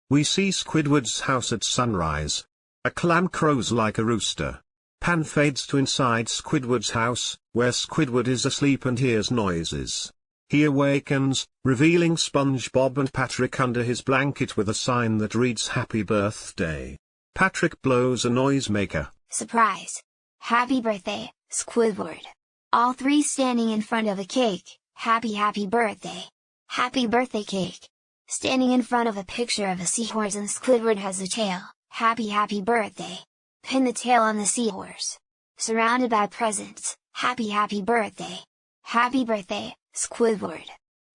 We see Squidward's house at sunrise. A clam crows like a rooster. Pan fades to inside Squidward's house, where Squidward is asleep and hears noises. He awakens, revealing SpongeBob and Patrick under his blanket with a sign that reads Happy Birthday. Patrick blows a noisemaker. Surprise! Happy birthday, Squidward! All three standing in front of a cake. Happy birthday! Happy birthday cake! Standing in front of a picture of a seahorse and Squidward has a tail. Happy birthday! Pin the tail on the seahorse. Surrounded by presents. Happy birthday! Happy birthday, Squidward!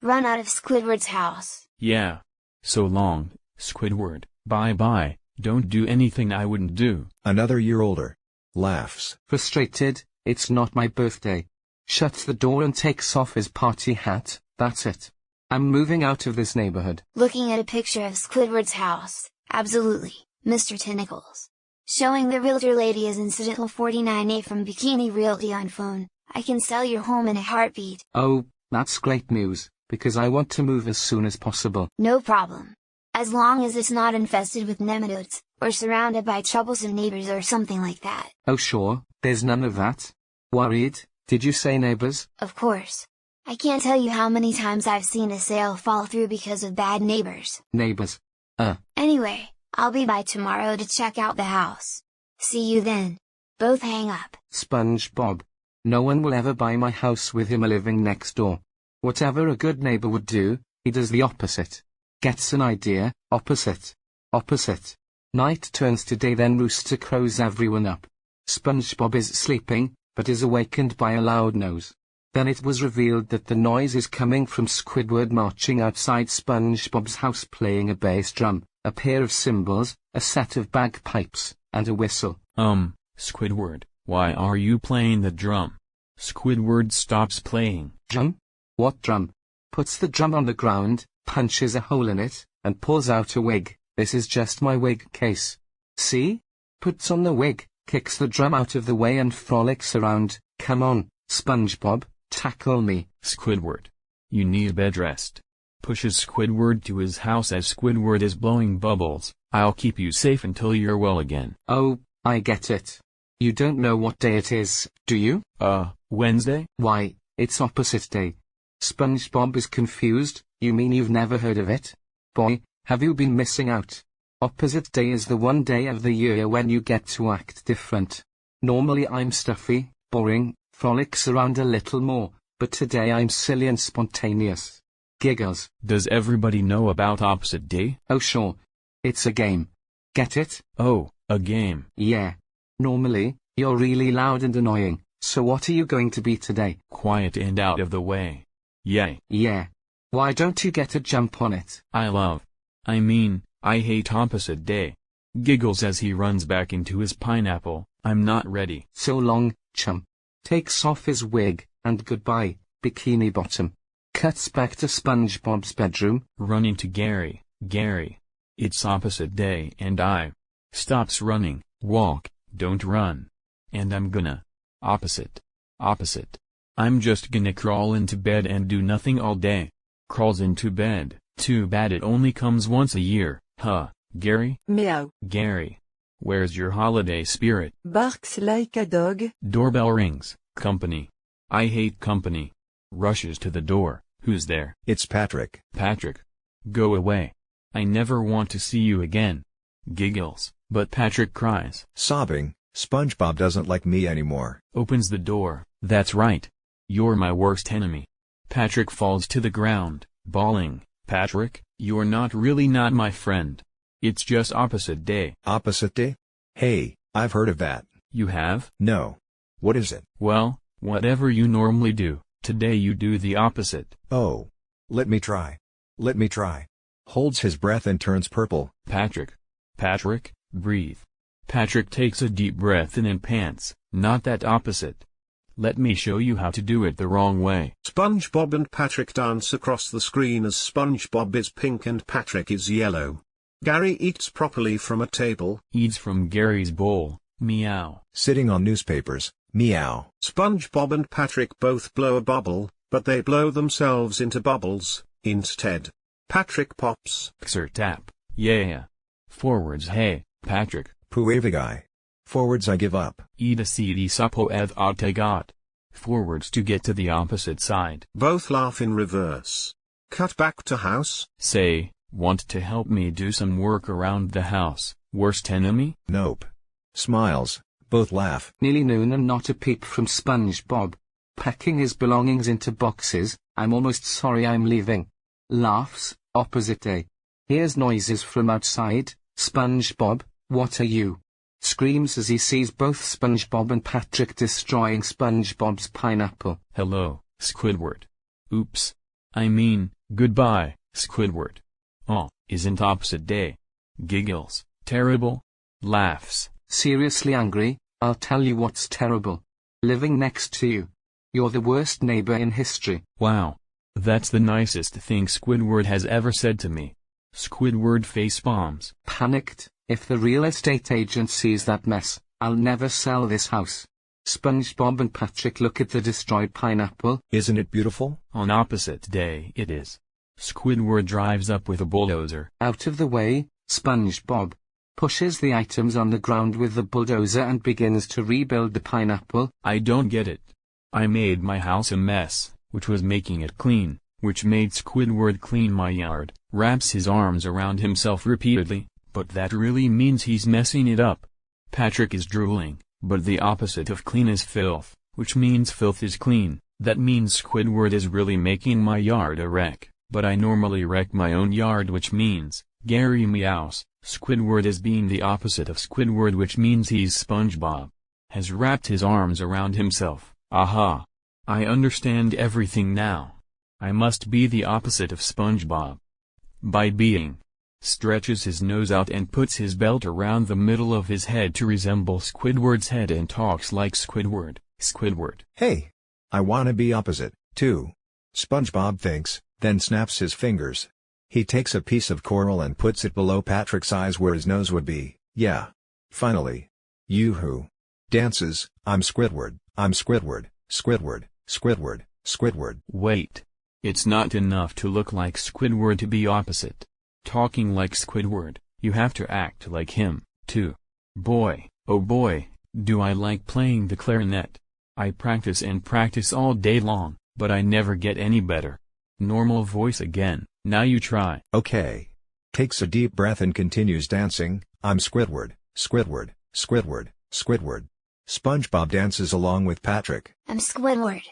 Run out of Squidward's house. Yeah. So long, Squidward. Bye bye. Don't do anything I wouldn't do. Another year older. Laughs. Frustrated, it's not my birthday. Shuts the door and takes off his party hat. That's it. I'm moving out of this neighborhood. Looking at a picture of Squidward's house. Absolutely, Mr. Tentacles. Showing the realtor lady is incidental 49A from Bikini Realty on phone. I can sell your home in a heartbeat. Oh, that's great news, because I want to move as soon as possible. No problem. As long as it's not infested with nematodes, or surrounded by troublesome neighbors or something like that. Oh sure, there's none of that? Worried, did you say neighbors? Of course. I can't tell you how many times I've seen a sale fall through because of bad neighbors. Neighbors. Anyway, I'll be by tomorrow to check out the house. See you then. Both hang up. SpongeBob. No one will ever buy my house with him living next door. Whatever a good neighbor would do, he does the opposite. Gets an idea, opposite. Opposite. Night turns to day, then rooster crows everyone up. SpongeBob is sleeping, but is awakened by a loud noise. Then it was revealed that the noise is coming from Squidward marching outside SpongeBob's house playing a bass drum, a pair of cymbals, a set of bagpipes, and a whistle. Squidward, why are you playing the drum? Squidward stops playing. Drum? What drum? Puts the drum on the ground, punches a hole in it, and pulls out a wig. This is just my wig case. See? Puts on the wig, kicks the drum out of the way and frolics around. Come on, SpongeBob, tackle me. Squidward. You need bed rest. Pushes Squidward to his house as Squidward is blowing bubbles. I'll keep you safe until you're well again. Oh, I get it. You don't know what day it is, do you? Wednesday? Why, it's opposite day. SpongeBob is confused. You mean you've never heard of it? Boy, have you been missing out? Opposite day is the one day of the year when you get to act different. Normally I'm stuffy, boring, frolics around a little more, but today I'm silly and spontaneous. Giggles. Does everybody know about opposite day? Oh sure. It's a game. Get it? Oh, a game. Yeah. Normally, you're really loud and annoying, so what are you going to be today? Quiet and out of the way. Yay. Yeah. Why don't you get a jump on it? I hate opposite day. Giggles as he runs back into his pineapple. I'm not ready. So long, chump. Takes off his wig, and goodbye, Bikini Bottom. Cuts back to SpongeBob's bedroom. Running to Gary. Gary. It's opposite day and I. Stops running. Walk, don't run. And I'm gonna. Opposite. Opposite. I'm just gonna crawl into bed and do nothing all day. Crawls into bed. Too bad it only comes once a year. Huh, Gary? Meow. Gary. Where's your holiday spirit? Barks like a dog. Doorbell rings. Company. I hate company. Rushes to the door. Who's there? It's Patrick. Patrick. Go away. I never want to see you again. Giggles, but Patrick cries. Sobbing, SpongeBob doesn't like me anymore. Opens the door. That's right. You're my worst enemy. Patrick falls to the ground, bawling. Patrick, you're not my friend. It's just opposite day. Opposite day? Hey, I've heard of that. You have? No. What is it? Well, whatever you normally do, today you do the opposite. Oh. Let me try. Let me try. Holds his breath and turns purple. Patrick. Patrick, breathe. Patrick takes a deep breath in and pants. Not that opposite. Let me show you how to do it the wrong way. SpongeBob and Patrick dance across the screen as SpongeBob is pink and Patrick is yellow. Gary eats properly from a table. Eats from Gary's bowl. Meow. Sitting on newspapers. Meow. SpongeBob and Patrick both blow a bubble, but they blow themselves into bubbles, instead. Patrick pops. 𝘃𝗶𝗱𝗲𝗄. Yeah. Forwards hey, Patrick. 𝘃𝗶𝗱𝗀𝗃𝗃. Forwards I give up. 𝘃𝗶𝗶𝗃𝗃. Forwards to get to the opposite side. Both laugh in reverse. Cut back to house. Say, want to help me do some work around the house, worst enemy? Nope. Smiles, both laugh. Nearly noon and not a peep from SpongeBob. Packing his belongings into boxes, I'm almost sorry I'm leaving. Laughs, opposite day. Hears noises from outside, SpongeBob, what are you? Screams as he sees both SpongeBob and Patrick destroying SpongeBob's pineapple. Hello, Squidward. Oops. I mean, goodbye, Squidward. Oh, isn't opposite day? Giggles, terrible. Laughs. Seriously angry, I'll tell you what's terrible. Living next to you. You're the worst neighbor in history. Wow. That's the nicest thing Squidward has ever said to me. Squidward facepalms. Panicked, if the real estate agent sees that mess, I'll never sell this house. SpongeBob and Patrick look at the destroyed pineapple. Isn't it beautiful? On opposite day it is. Squidward drives up with a bulldozer. Out of the way, SpongeBob pushes the items on the ground with the bulldozer and begins to rebuild the pineapple. I don't get it. I made my house a mess, which was making it clean, which made Squidward clean my yard. Wraps his arms around himself repeatedly, but that really means he's messing it up. Patrick is drooling, but the opposite of clean is filth, which means filth is clean. That means Squidward is really making my yard a wreck, but I normally wreck my own yard, which means, Gary meows, Squidward is being the opposite of Squidward, which means he's SpongeBob. Has wrapped his arms around himself. Aha! I understand everything now. I must be the opposite of SpongeBob. By being. Stretches his nose out and puts his belt around the middle of his head to resemble Squidward's head and talks like Squidward. Squidward. Hey! I wanna be opposite, too. SpongeBob thinks, then snaps his fingers. He takes a piece of coral and puts it below Patrick's eyes where his nose would be. Yeah. Finally. Yoo-hoo. Dances, I'm Squidward, Squidward, Squidward, Squidward. Wait. It's not enough to look like Squidward to be opposite. Talking like Squidward, you have to act like him, too. Boy, oh boy, do I like playing the clarinet. I practice and practice all day long, but I never get any better. Normal voice again, now you try. Okay. Takes a deep breath and continues dancing, I'm Squidward, Squidward, Squidward, Squidward. SpongeBob dances along with Patrick. I'm Squidward.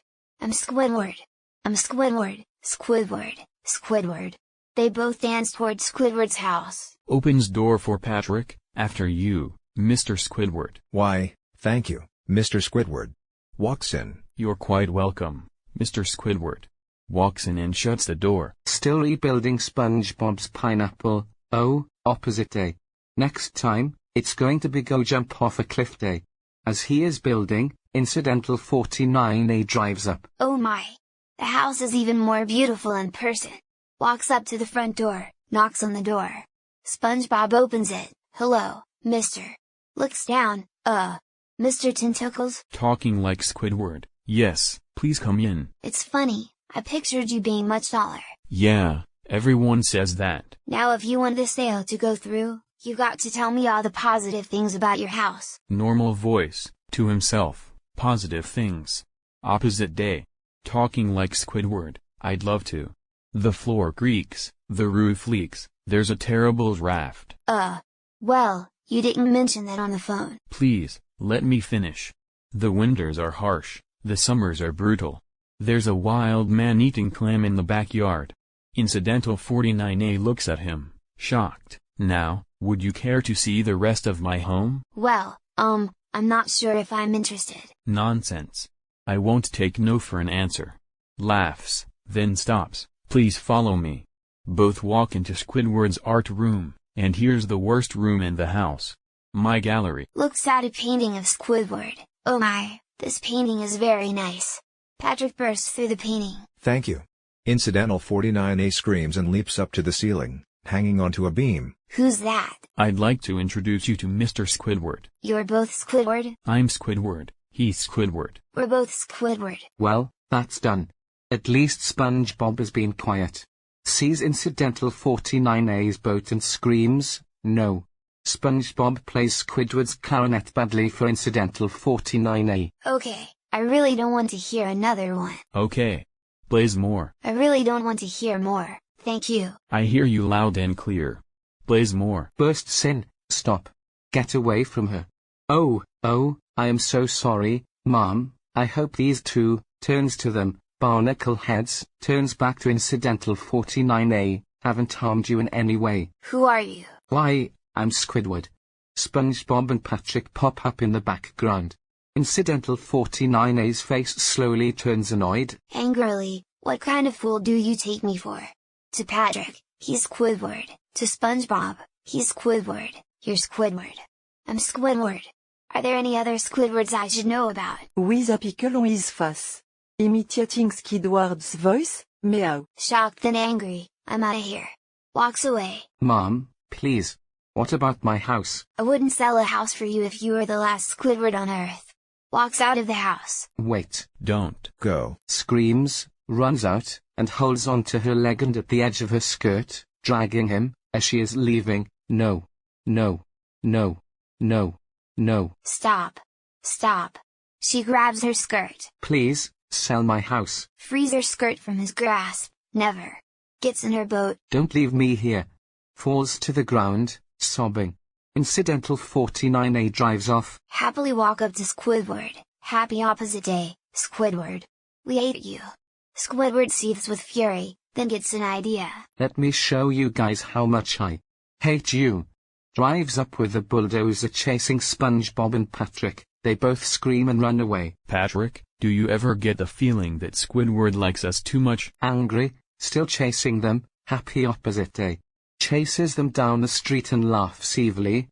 I'm Squidward. I'm Squidward, Squidward, Squidward. They both dance toward Squidward's house. Opens door for Patrick, after you, Mr. Squidward. Why, thank you, Mr. Squidward. Walks in. You're quite welcome, Mr. Squidward. Walks in and shuts the door. Still rebuilding SpongeBob's pineapple. Oh, opposite day. Next time, it's going to be go jump off a cliff day. As he is building, incidental 49A drives up. Oh my! The house is even more beautiful in person. Walks up to the front door, knocks on the door. SpongeBob opens it. Hello, mister. Looks down, Mr. Tentacles? Talking like Squidward. Yes, please come in. It's funny, I pictured you being much taller. Yeah, everyone says that. Now if you want this sale to go through, you got to tell me all the positive things about your house. Normal voice, to himself, positive things. Opposite day. Talking like Squidward, I'd love to. The floor creaks, the roof leaks, there's a terrible draft. Well, you didn't mention that on the phone. Please, let me finish. The winters are harsh, the summers are brutal. There's a wild man eating clam in the backyard. Incidental 49A looks at him, shocked. Now, would you care to see the rest of my home? Well, I'm not sure if I'm interested. Nonsense. I won't take no for an answer. Laughs, then stops. Please follow me. Both walk into Squidward's art room, and here's the worst room in the house. My gallery. Looks at a painting of Squidward. Oh my, this painting is very nice. Patrick bursts through the painting. Thank you. Incidental 49A screams and leaps up to the ceiling, hanging onto a beam. Who's that? I'd like to introduce you to Mr. Squidward. You're both Squidward? I'm Squidward, he's Squidward. We're both Squidward. Well, that's done. At least SpongeBob has been quiet. sees incidental 49A's boat and screams, no. SpongeBob plays Squidward's clarinet badly for incidental 49A. Okay, I really don't want to hear another one. Okay. Blaze more. I really don't want to hear more, thank you. I hear you loud and clear. Blaze more. Bursts in, stop. Get away from her. Oh, I am so sorry, Mom, I hope these two, turns to them, barnacle heads, turns back to incidental 49A, haven't harmed you in any way. Who are you? Why, I'm Squidward. SpongeBob and Patrick pop up in the background. Incidental 49A's face slowly turns annoyed. Angrily, what kind of fool do you take me for? To Patrick, he's Squidward. To SpongeBob, he's Squidward. You're Squidward. I'm Squidward. Are there any other Squidwards I should know about? 𝘃𝗶𝗱𝗀𝗲𝗄𝗏 imitating Squidward's voice, meow. Shocked and angry, I'm outta here. Walks away. Mom, please. What about my house? I wouldn't sell a house for you if you were the last Squidward on Earth. Walks out of the house. Wait. Don't. Go. Screams, runs out, and holds onto her leg and at the edge of her skirt, dragging him, as she is leaving. No. No. No. No. No. Stop. Stop. She grabs her skirt. Please, sell my house. Frees her skirt from his grasp. Never. Gets in her boat. Don't leave me here. Falls to the ground, sobbing. Incidental 49A drives off. Happily walk up to Squidward. Happy opposite day, Squidward. We hate you. Squidward seethes with fury, then gets an idea. Let me show you guys how much I hate you. Drives up with the bulldozer chasing SpongeBob and Patrick. They both scream and run away. Patrick, do you ever get the feeling that Squidward likes us too much? Angry, still chasing them, happy opposite day. Chases them down the street and laughs evilly.